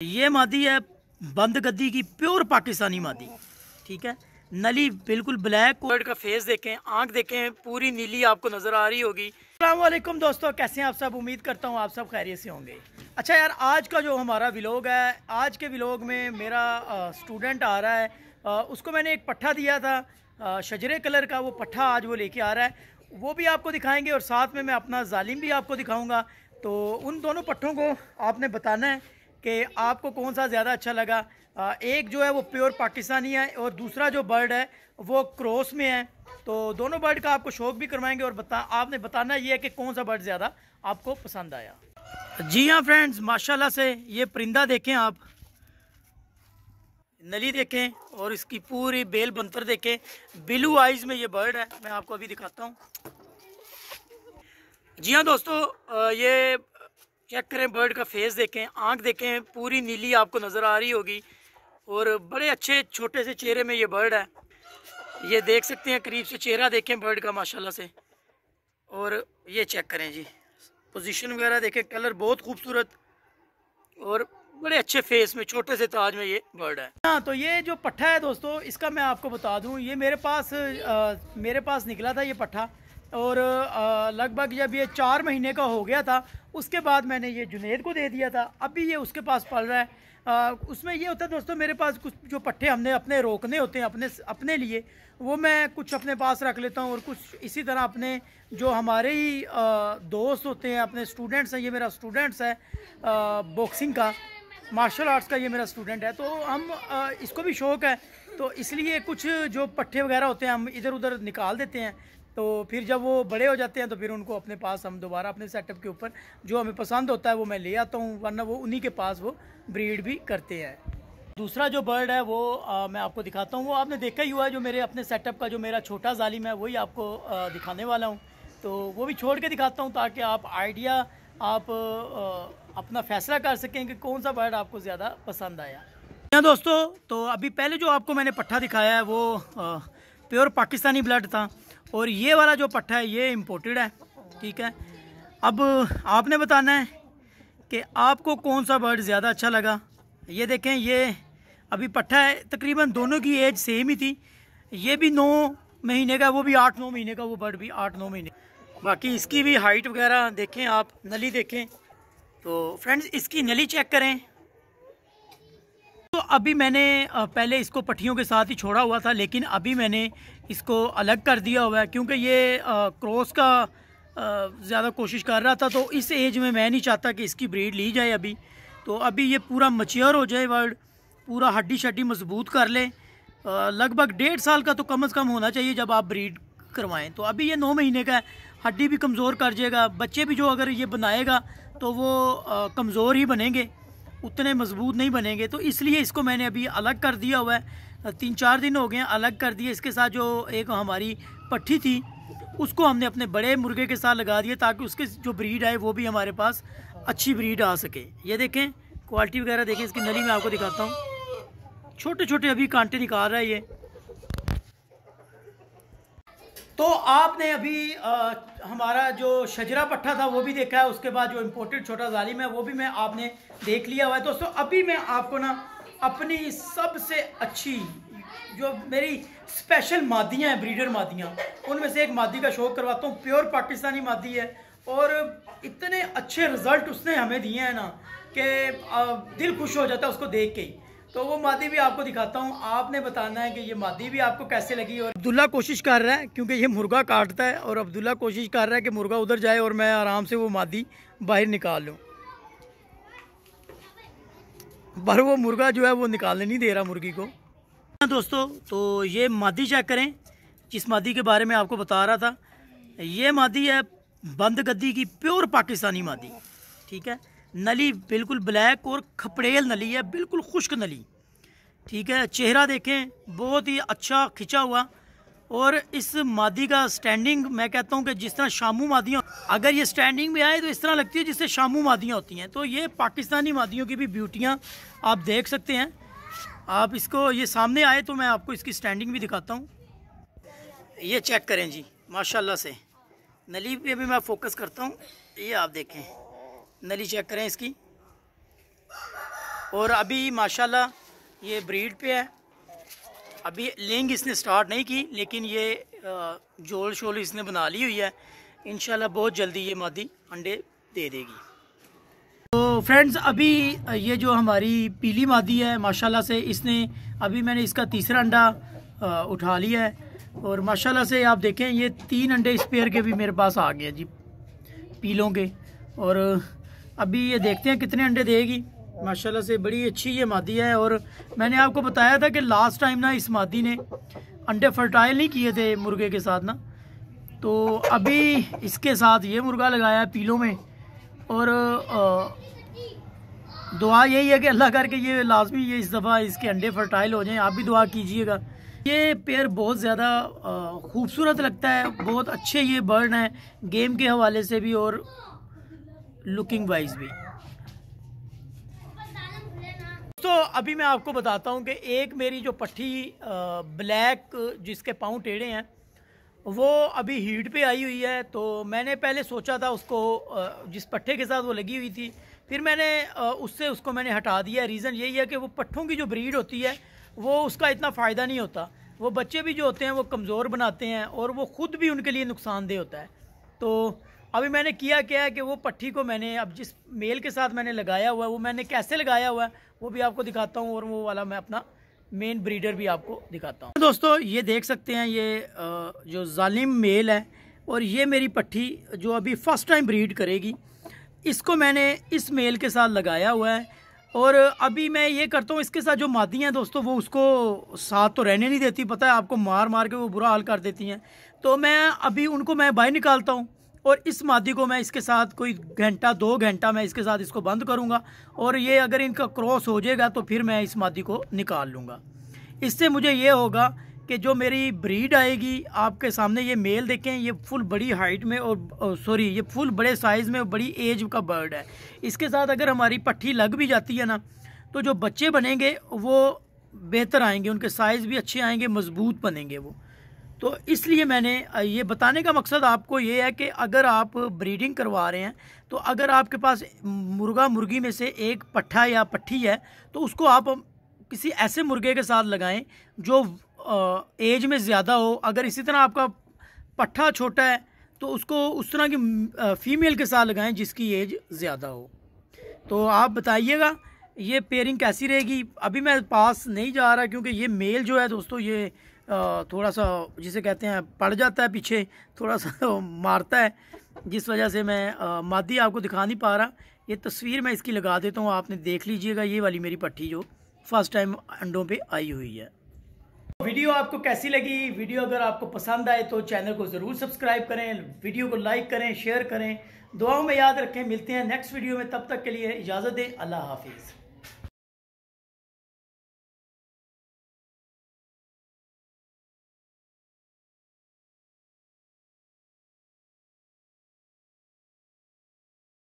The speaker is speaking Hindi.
ये मादी है बंद गद्दी की, प्योर पाकिस्तानी मादी। ठीक है, नली बिल्कुल ब्लैक। बर्ड का फेस देखें, आंख देखें, पूरी नीली आपको नजर आ रही होगी। अस्सलाम वालेकुम दोस्तों, कैसे हैं आप सब? उम्मीद करता हूँ आप सब खैरियत से होंगे। अच्छा यार, आज का जो हमारा व्लॉग है, आज के व्लॉग में मेरा स्टूडेंट आ रहा है। उसको मैंने एक पट्ठा दिया था, शजरे कलर का। वो पट्ठा आज वो लेके आ रहा है, वो भी आपको दिखाएंगे और साथ में मैं अपना जालिम भी आपको दिखाऊंगा। तो उन दोनों पट्ठों को आपने बताना है कि आपको कौन सा ज़्यादा अच्छा लगा। एक जो है वो प्योर पाकिस्तानी है और दूसरा जो बर्ड है वो क्रॉस में है। तो दोनों बर्ड का आपको शौक भी करवाएंगे और आपने बताना ये है कि कौन सा बर्ड ज़्यादा आपको पसंद आया। जी हाँ फ्रेंड्स, माशाल्लाह से ये परिंदा देखें आप, नली देखें और इसकी पूरी बेल बनतर देखें। ब्लू आइज में ये बर्ड है, मैं आपको अभी दिखाता हूँ। जी हाँ दोस्तों, ये चेक करें, बर्ड का फेस देखें, आंख देखें, पूरी नीली आपको नज़र आ रही होगी और बड़े अच्छे छोटे से चेहरे में ये बर्ड है। ये देख सकते हैं, करीब से चेहरा देखें बर्ड का माशाल्लाह से। और ये चेक करें जी, पोजीशन वगैरह देखें, कलर बहुत खूबसूरत और बड़े अच्छे फेस में, छोटे से ताज में ये बर्ड है। हाँ, तो ये जो पट्ठा है दोस्तों, इसका मैं आपको बता दूं, ये मेरे पास निकला था ये पट्ठा। और लगभग जब ये 4 महीने का हो गया था, उसके बाद मैंने ये जुनेद को दे दिया था। अभी ये उसके पास पल रहा है। उसमें ये होता है दोस्तों, मेरे पास कुछ जो पट्ठे हमने अपने रोकने होते हैं अपने लिए, वो मैं कुछ अपने पास रख लेता हूँ और कुछ इसी तरह अपने जो हमारे ही दोस्त होते हैं, अपने स्टूडेंट्स हैं। ये मेरा स्टूडेंट्स है बॉक्सिंग का, मार्शल आर्ट्स का ये मेरा स्टूडेंट है। तो हम इसको भी शौक़ है, तो इसलिए कुछ जो पट्ठे वगैरह होते हैं हम इधर उधर निकाल देते हैं। तो फिर जब वो बड़े हो जाते हैं तो फिर उनको अपने पास हम दोबारा अपने सेटअप के ऊपर जो हमें पसंद होता है वो मैं ले आता हूँ, वरना वो उन्हीं के पास वो ब्रीड भी करते हैं। दूसरा जो बर्ड है वो मैं आपको दिखाता हूँ। वो आपने देखा ही हुआ है, जो मेरे अपने सेटअप का जो मेरा छोटा जालिम है वही आपको दिखाने वाला हूँ। तो वो भी छोड़ के दिखाता हूँ ताकि आप आइडिया आप अपना फैसला कर सकें कि कौन सा बर्ड आपको ज़्यादा पसंद आया। हाँ दोस्तों, तो अभी पहले जो आपको मैंने पट्ठा दिखाया है वो प्योर पाकिस्तानी ब्लड था और ये वाला जो पट्ठा है ये इम्पोर्टेड है। ठीक है, अब आपने बताना है कि आपको कौन सा बर्ड ज़्यादा अच्छा लगा। ये देखें, ये अभी पट्ठा है, तकरीबन दोनों की एज सेम ही थी। ये भी 9 महीने का, वो भी 8-9 महीने का, वो बर्ड भी 8-9 महीने। बाकी इसकी भी हाइट वगैरह देखें आप, नली देखें। तो फ्रेंड्स, इसकी नली चेक करें। तो अभी मैंने पहले इसको पट्टियों के साथ ही छोड़ा हुआ था, लेकिन अभी मैंने इसको अलग कर दिया हुआ है क्योंकि ये क्रॉस का ज़्यादा कोशिश कर रहा था। तो इस एज में मैं नहीं चाहता कि इसकी ब्रीड ली जाए अभी। तो अभी ये पूरा मैच्योर हो जाए बर्ड, पूरा हड्डी शड्डी मजबूत कर ले। लगभग 1.5 साल का तो कम से कम होना चाहिए जब आप ब्रीड करवाएं। तो अभी ये 9 महीने का है, हड्डी भी कमज़ोर कर जाएगा। बच्चे भी जो अगर ये बनाएगा तो वो कमज़ोर ही बनेंगे, उतने मजबूत नहीं बनेंगे। तो इसलिए इसको मैंने अभी अलग कर दिया हुआ है। 3-4 दिन हो गए हैं अलग कर दिए। इसके साथ जो एक हमारी पट्ठी थी उसको हमने अपने बड़े मुर्गे के साथ लगा दिया ताकि उसके जो ब्रीड आए वो भी हमारे पास अच्छी ब्रीड आ सके। ये देखें, क्वालिटी वगैरह देखें। इसकी नली मैं आपको दिखाता हूँ, छोटे छोटे अभी कांटे निकाल रहा है ये। तो आपने अभी हमारा जो शजरा पट्ठा था वो भी देखा है, उसके बाद जो इम्पोर्टेड छोटा जालिम है वो भी मैं आपने देख लिया हुआ है। दोस्तों, अभी मैं आपको ना अपनी सबसे अच्छी जो मेरी स्पेशल मादियाँ हैं, ब्रीडर मादियाँ, उनमें से एक मादी का शौक करवाता हूँ। प्योर पाकिस्तानी मादी है और इतने अच्छे रिजल्ट उसने हमें दिए हैं ना कि दिल खुश हो जाता है उसको देख के ही। तो वो मादी भी आपको दिखाता हूँ, आपने बताना है कि ये मादी भी आपको कैसे लगी। और अब्दुल्ला कोशिश कर रहा है क्योंकि ये मुर्गा काटता है और अब्दुल्ला कोशिश कर रहा है कि मुर्गा उधर जाए और मैं आराम से वो मादी बाहर निकाल लूँ, पर वो मुर्गा जो है वो निकालने नहीं दे रहा मुर्गी को। दोस्तों, तो ये मादी चेक करें, जिस मादी के बारे में आपको बता रहा था। ये मादी है बंद गद्दी की, प्योर पाकिस्तानी मादी। ठीक है, नली बिल्कुल ब्लैक और खपड़ेल नली है, बिल्कुल खुश्क नली। ठीक है, चेहरा देखें, बहुत ही अच्छा खिंचा हुआ। और इस मादी का स्टैंडिंग मैं कहता हूं कि जिस तरह शामू मादियाँ, अगर ये स्टैंडिंग में आए तो इस तरह लगती है जिससे शामू मादियाँ होती हैं। तो ये पाकिस्तानी मादियों की भी ब्यूटियाँ आप देख सकते हैं। आप इसको, ये सामने आए तो मैं आपको इसकी स्टैंडिंग भी दिखाता हूँ। ये चेक करें जी, माशाल्लाह से। नली पे भी मैं फोकस करता हूँ, ये आप देखें, नली चेक करें इसकी। और अभी माशाल्लाह ये ब्रीड पे है। अभी लेंग इसने स्टार्ट नहीं की, लेकिन ये जोल शोल इसने बना ली हुई है। इंशाल्लाह बहुत जल्दी ये मादी अंडे दे देगी। तो फ्रेंड्स अभी ये जो हमारी पीली मादी है माशाल्लाह से इसने अभी मैंने इसका तीसरा अंडा उठा लिया है। और माशाल्लाह से आप देखें ये 3 अंडे इस पेयर के भी मेरे पास आ गए जी, पीलों के। और अभी ये देखते हैं कितने अंडे देगी। माशाल्लाह से बड़ी अच्छी ये मादी है। और मैंने आपको बताया था कि लास्ट टाइम ना इस मादी ने अंडे फर्टाइल नहीं किए थे मुर्गे के साथ ना, तो अभी इसके साथ ये मुर्गा लगाया है पीलों में। और दुआ यही है कि अल्लाह करके ये लाजमी ये इस दफ़ा इसके अंडे फर्टाइल हो जाएं। आप भी दुआ कीजिएगा। ये पेयर बहुत ज़्यादा खूबसूरत लगता है, बहुत अच्छे ये बर्ड हैं गेम के हवाले से भी और लुकिंग वाइज भी। तो अभी मैं आपको बताता हूँ कि एक मेरी जो पट्टी ब्लैक जिसके पाँव टेढ़े हैं वो अभी हीट पे आई हुई है। तो मैंने पहले सोचा था उसको जिस पट्टे के साथ वो लगी हुई थी, फिर मैंने उसको मैंने हटा दिया। रीज़न यही है कि वो पट्ठों की जो ब्रीड होती है वो उसका इतना फ़ायदा नहीं होता। वो बच्चे भी जो होते हैं वो कमज़ोर बनाते हैं और वो ख़ुद भी उनके लिए नुकसानदेह होता है। तो अभी मैंने किया क्या है कि वो पट्टी को मैंने अब जिस मेल के साथ मैंने लगाया हुआ है वो मैंने कैसे लगाया हुआ है वो भी आपको दिखाता हूँ। और वो वाला मैं अपना मेन ब्रीडर भी आपको दिखाता हूँ। दोस्तों ये देख सकते हैं ये जो जालिम मेल है और ये मेरी पट्टी जो अभी फ़र्स्ट टाइम ब्रीड करेगी, इसको मैंने इस मेल के साथ लगाया हुआ है। और अभी मैं ये करता हूँ इसके साथ जो मादी हैं दोस्तों वो उसको साथ तो रहने नहीं देती, पता है आपको, मार मार के वो बुरा हाल कर देती हैं। तो मैं अभी उनको मैं बाहर निकालता हूँ और इस मादी को मैं इसके साथ कोई घंटा 2 घंटा मैं इसके साथ इसको बंद करूँगा। और ये अगर इनका क्रॉस हो जाएगा तो फिर मैं इस मादी को निकाल लूँगा। इससे मुझे ये होगा कि जो मेरी ब्रीड आएगी, आपके सामने ये मेल देखें, ये फुल बड़ी हाइट में और सॉरी ये फुल बड़े साइज़ में बड़ी एज का बर्ड है। इसके साथ अगर हमारी पट्टी लग भी जाती है ना तो जो बच्चे बनेंगे वो बेहतर आएंगे, उनके साइज़ भी अच्छे आएंगे, मजबूत बनेंगे वो। तो इसलिए मैंने ये बताने का मकसद आपको ये है कि अगर आप ब्रीडिंग करवा रहे हैं तो अगर आपके पास मुर्गा मुर्गी में से एक पट्ठा या पट्ठी है तो उसको आप किसी ऐसे मुर्गे के साथ लगाएं जो एज में ज़्यादा हो। अगर इसी तरह आपका पट्ठा छोटा है तो उसको उस तरह की फ़ीमेल के साथ लगाएं जिसकी एज ज़्यादा हो। तो आप बताइएगा ये पेयरिंग कैसी रहेगी। अभी मैं पास नहीं जा रहा क्योंकि ये मेल जो है दोस्तों ये थोड़ा सा जिसे कहते हैं पड़ जाता है पीछे, थोड़ा सा मारता है, जिस वजह से मैं मादी आपको दिखा नहीं पा रहा। ये तस्वीर मैं इसकी लगा देता हूँ, आपने देख लीजिएगा ये वाली मेरी पट्टी जो फर्स्ट टाइम अंडों पे आई हुई है। वीडियो आपको कैसी लगी? वीडियो अगर आपको पसंद आए तो चैनल को ज़रूर सब्सक्राइब करें, वीडियो को लाइक करें, शेयर करें, दुआओं में याद रखें। मिलते हैं नेक्स्ट वीडियो में, तब तक के लिए इजाज़त दें। अल्लाह हाफिज़।